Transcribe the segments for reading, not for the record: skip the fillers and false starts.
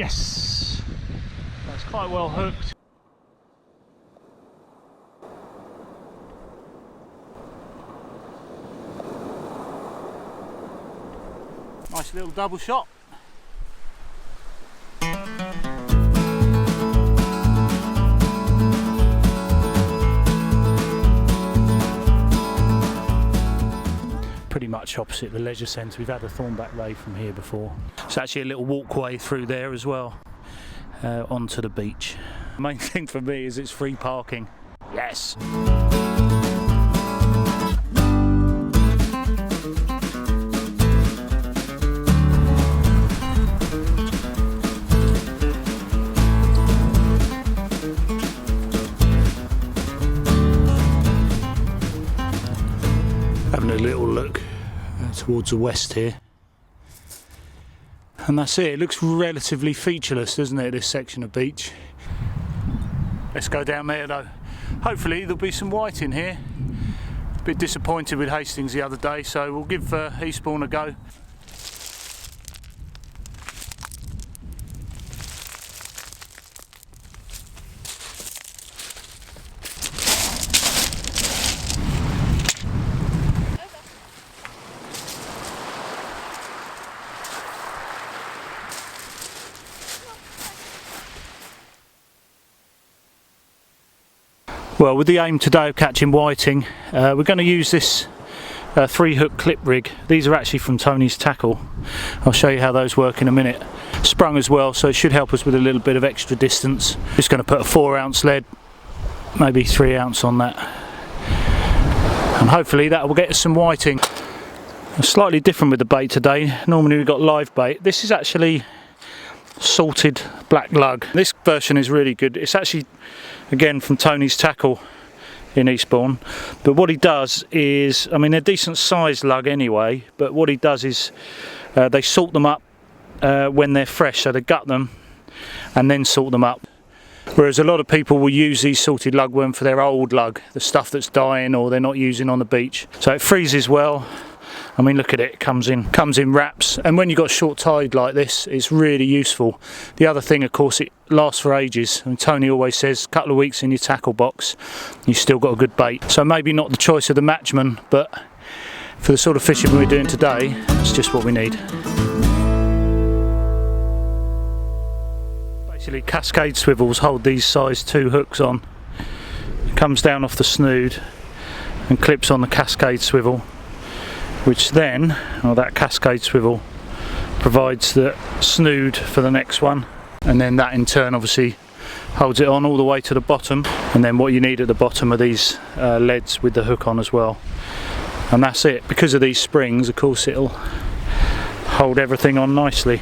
Yes, that's quite well hooked. Nice little double shot. Pretty much opposite the leisure centre. We've had a thornback ray from here before. It's actually a little walkway through there as well, onto the beach. The main thing for me is it's free parking. Yes! Having a little look towards the west here, and that's it. It looks relatively featureless, doesn't it, this section of beach? Let's go down there though. Hopefully there'll be some white in here. A bit disappointed with Hastings the other day, so we'll give Eastbourne a go. Well, with the aim today of catching whiting, we're going to use this 3-hook clip rig. These are actually from Tony's Tackle. I'll show you how those work in a minute. Sprung as well, so it should help us with a little bit of extra distance. Just going to put a 4-ounce lead, maybe 3-ounce on that, and hopefully that will get us some whiting. Slightly different with the bait today. Normally we've got live bait. This is actually salted black lug. This version is really good. It's actually, again, from Tony's Tackle in Eastbourne, but what he does is, I mean, they're decent sized lug anyway, but what he does is they salt them up when they're fresh, so they gut them and then salt them up, whereas a lot of people will use these salted lugworm for their old lug, the stuff that's dying or they're not using on the beach. So it freezes well. I mean, look at it, it comes in wraps, and when you've got short tide like this, it's really useful. The other thing, of course, it lasts for ages, and Tony always says a couple of weeks in your tackle box, you've still got a good bait. So maybe not the choice of the matchman, but for the sort of fishing we're doing today, that's just what we need. Basically, cascade swivels hold these size 2 hooks on. It comes down off the snood and clips on the cascade swivel, which then, or that cascade swivel, provides the snood for the next one, and then that in turn obviously holds it on all the way to the bottom, and then what you need at the bottom are these leads with the hook on as well, and that's it. Because of these springs, of course, it'll hold everything on nicely,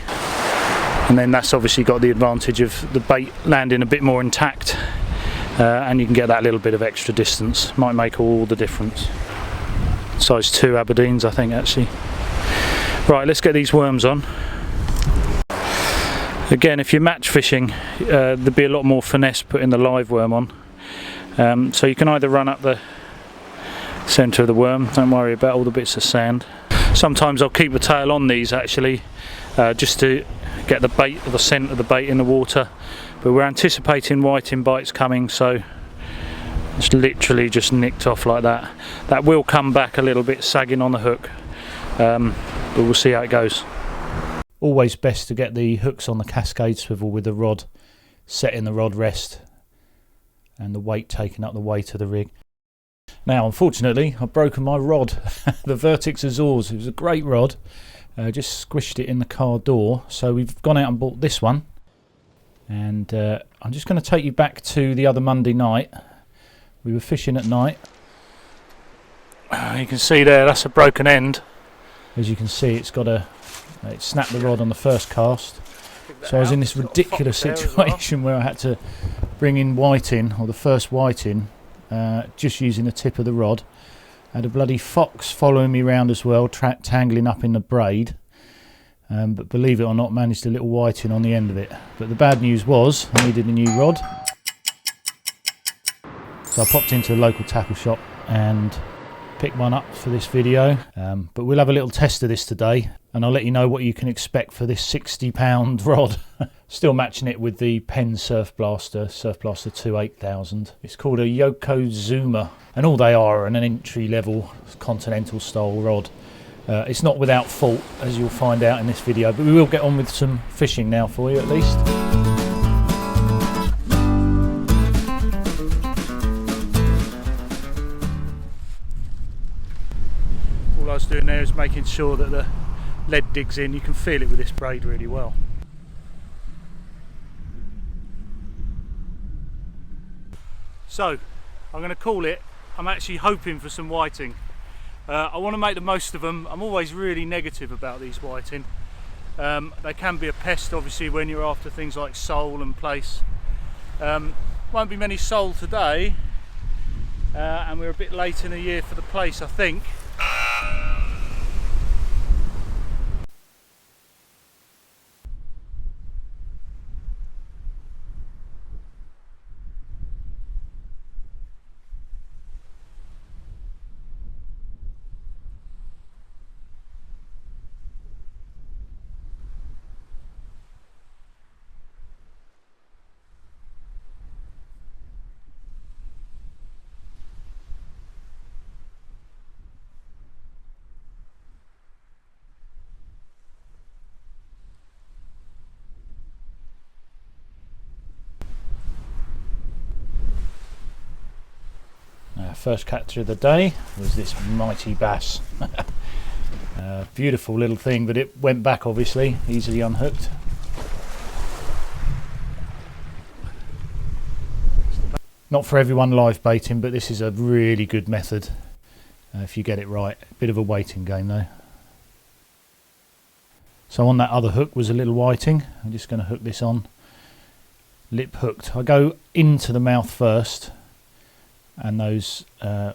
and then that's obviously got the advantage of the bait landing a bit more intact, and you can get that little bit of extra distance. Might make all the difference. Size 2 Aberdeens, I think, actually. Right, let's get these worms on. Again, if you're match fishing, there'd be a lot more finesse putting the live worm on. So you can either run up the centre of the worm, don't worry about all the bits of sand. Sometimes I'll keep the tail on these actually, just to get the bait, or the scent of the bait in the water. But we're anticipating whiting bites coming, so it's literally just nicked off like that. That will come back a little bit sagging on the hook, but we'll see how it goes. Always best to get the hooks on the cascade swivel with the rod set in the rod rest and the weight taking up the weight of the rig. Now, unfortunately, I've broken my rod. The Vertix Azores, it was a great rod, just squished it in the car door, so we've gone out and bought this one, and I'm just going to take you back to the other Monday night. We were fishing at night. You can see there, that's a broken end. As you can see, it snapped the rod on the first cast. So I was in this ridiculous situation where I had to bring in whiting, or the first whiting, just using the tip of the rod. I had a bloody fox following me around as well, tangling up in the braid. But believe it or not, managed a little whiting on the end of it. But the bad news was, I needed a new rod. So I popped into a local tackle shop and pick one up for this video, but we'll have a little test of this today, and I'll let you know what you can expect for this £60 rod. Still matching it with the Penn Surf Blaster 2 8000. It's called a Yokozuna, and all they are an entry level continental style rod. It's not without fault, as you'll find out in this video, but we will get on with some fishing now for you at least. All I was doing there is making sure that the lead digs in. You can feel it with this braid really well. So I'm going to call it. I'm actually hoping for some whiting. I want to make the most of them. I'm always really negative about these whiting. They can be a pest obviously when you're after things like sole and plaice. Won't be many sole today, and we're a bit late in the year for the plaice, I think. First capture of the day was this mighty bass. Beautiful little thing, but it went back obviously, easily unhooked. Not for everyone live baiting, but this is a really good method if you get it right. Bit of a waiting game though. So on that other hook was a little whiting. I'm just going to hook this on, lip hooked. I go into the mouth first, and those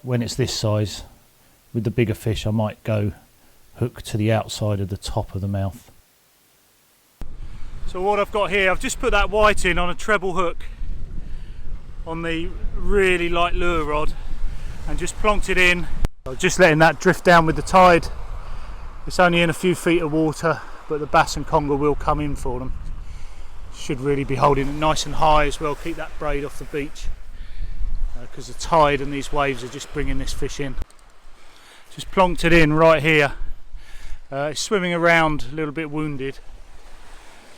when it's this size with the bigger fish I might go hook to the outside of the top of the mouth. So what I've got here, I've just put that whiting on a treble hook on the really light lure rod and just plonked it in. I'm just letting that drift down with the tide. It's only in a few feet of water, but the bass and conger will come in for them. Should really be holding it nice and high as well, keep that braid off the beach. Because the tide and these waves are just bringing this fish in. Just plonked it in right here. It's swimming around a little bit wounded,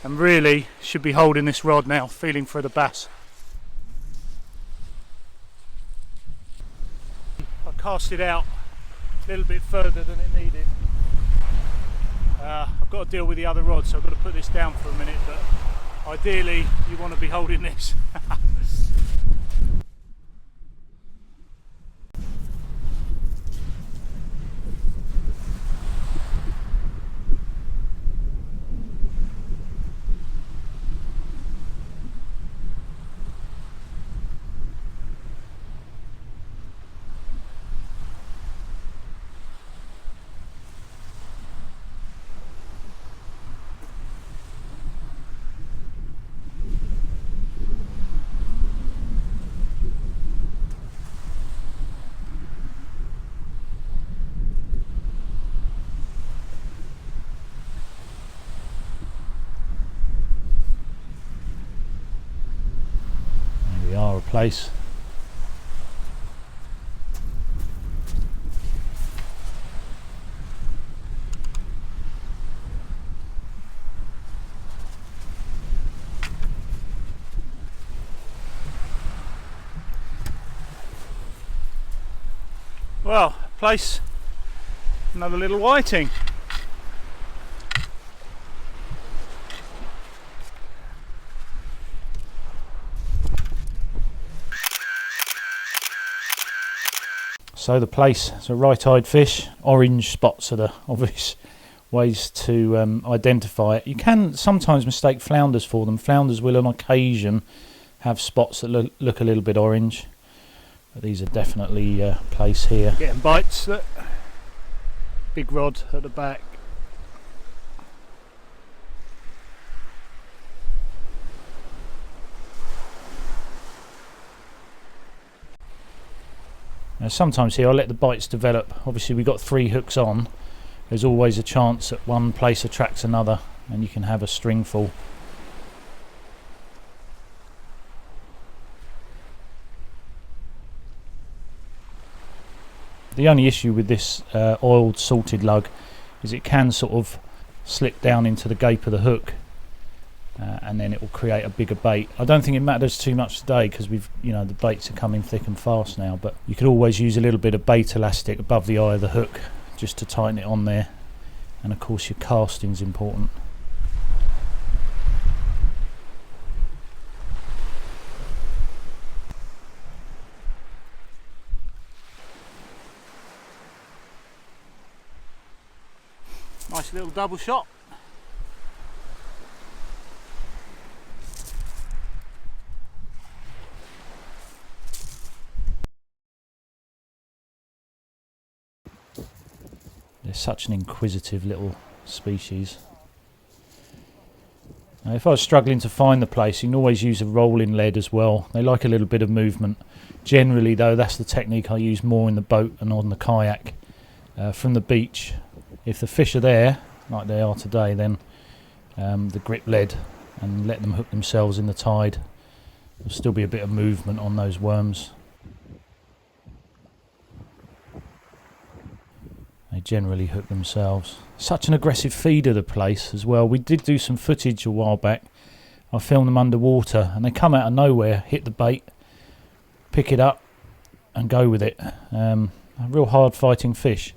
and really should be holding this rod now, feeling for the bass. I cast it out a little bit further than it needed. I've got to deal with the other rod, so I've got to put this down for a minute, but ideally you want to be holding this. Plaice. Well, Plaice, another little whiting. So the Plaice, it's a right-eyed fish. Orange spots are the obvious ways to identify it. You can sometimes mistake flounders for them. Flounders will on occasion have spots that look a little bit orange. But these are definitely Plaice here. Getting bites. Look. Big rod at the back. Sometimes here I'll let the bites develop. Obviously we've got 3 hooks on. There's always a chance that one place attracts another and you can have a string full. The only issue with this oiled salted lug is it can sort of slip down into the gape of the hook and then it will create a bigger bait. I don't think it matters too much today because the baits are coming thick and fast now, but you could always use a little bit of bait elastic above the eye of the hook just to tighten it on there. And of course your casting's important. Nice little double shot. They're such an inquisitive little species. Now, if I was struggling to find the place, you can always use a rolling lead as well. They like a little bit of movement. Generally though, that's the technique I use more in the boat and on the kayak. From the beach, if the fish are there, like they are today, then the grip lead and let them hook themselves in the tide. There'll still be a bit of movement on those worms. They generally hook themselves. Such an aggressive feeder, the Plaice, as well. We did do some footage a while back. I filmed them underwater and they come out of nowhere, hit the bait, pick it up and go with it. A real hard fighting fish.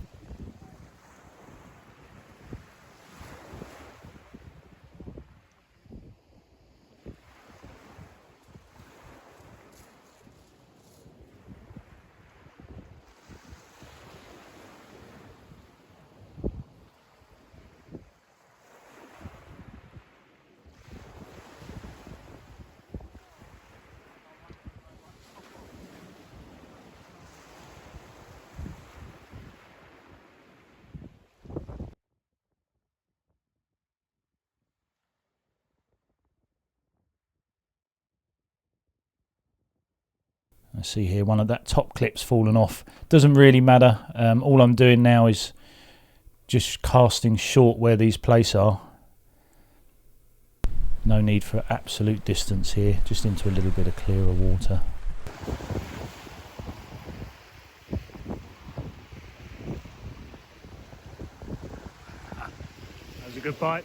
I see here one of that top clip's fallen off. Doesn't really matter. All I'm doing now is just casting short where these Plaice are. No need for absolute distance here, just into a little bit of clearer water. That was a good bite.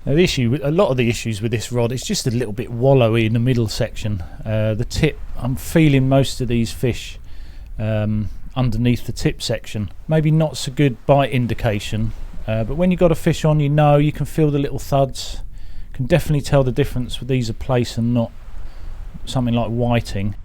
Now a lot of the issues with this rod is just a little bit wallowy in the middle section. The tip, I'm feeling most of these fish underneath the tip section. Maybe not so good bite indication, but when you've got a fish on, you can feel the little thuds. Can definitely tell the difference with these are Plaice and not something like whiting.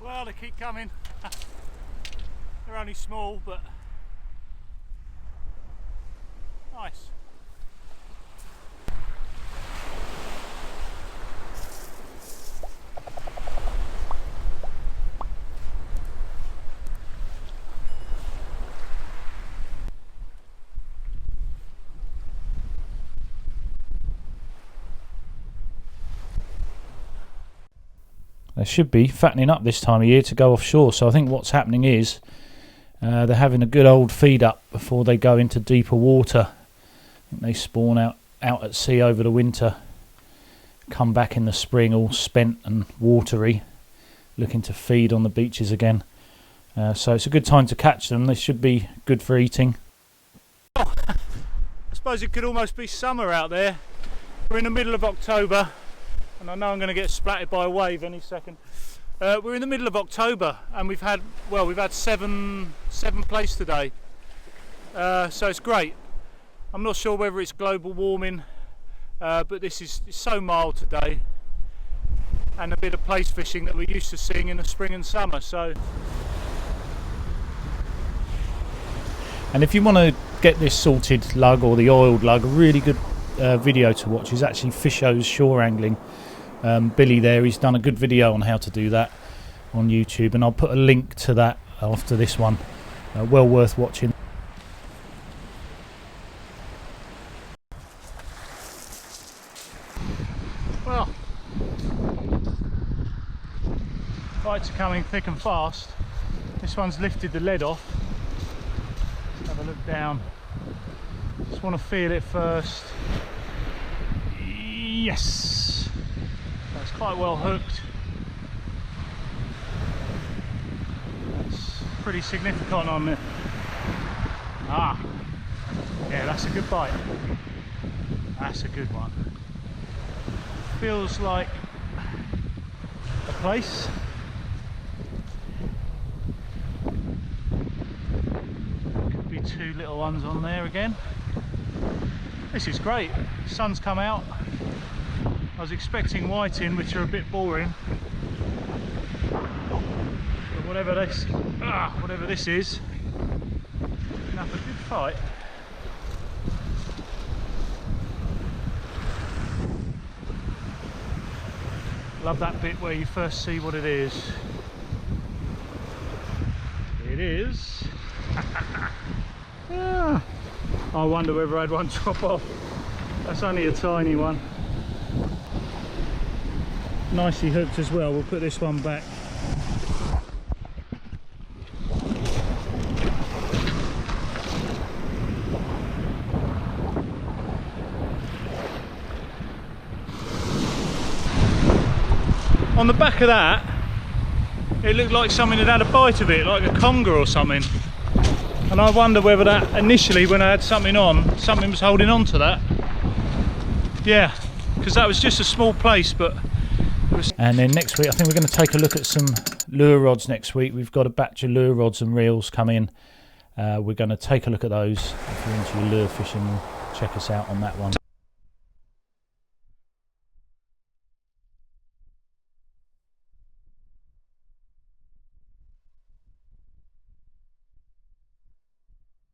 Well, they keep coming. They're only small, but nice. They should be fattening up this time of year to go offshore, so I think what's happening is they're having a good old feed up before they go into deeper water. I think they spawn out at sea over the winter, come back in the spring all spent and watery, looking to feed on the beaches again. So it's a good time to catch them. They should be good for eating. Oh, I suppose it could almost be summer out there. We're in the middle of October and I know I'm going to get splattered by a wave any second. We're in the middle of October and we've had seven plaice today, so it's great. I'm not sure whether it's global warming, but it's so mild today, and a bit of plaice fishing that we're used to seeing in the spring and summer. So, and if you want to get this salted lug or the oiled lug, a really good video to watch is actually Fisho's Shore Angling. Billy there, he's done a good video on how to do that on YouTube, and I'll put a link to that after this one. Well worth watching. Well, bites are coming thick and fast. This one's lifted the lead off. Let's have a look down. Just want to feel it first. Yes, that's quite well hooked. That's pretty significant on it. Ah, yeah, that's a good bite. That's a good one. Feels like a plaice. Could be two little ones on there again. This is great. The sun's come out. I was expecting whiting, which are a bit boring. But whatever this is, enough a good fight. Love that bit where you first see what it is. It is. Ah, I wonder whether I had one drop off. That's only a tiny one. Nicely hooked as well. We'll put this one back. On the back of that, it looked like something had a bite of it, like a conger or something. And I wonder whether that initially, when I had something on, something was holding on to that. Yeah, because that was just a small plaice, but it was. And then next week, I think we're going to take a look at some lure rods next week. We've got a batch of lure rods and reels come in. We're going to take a look at those. If you're into your lure fishing, check us out on that one.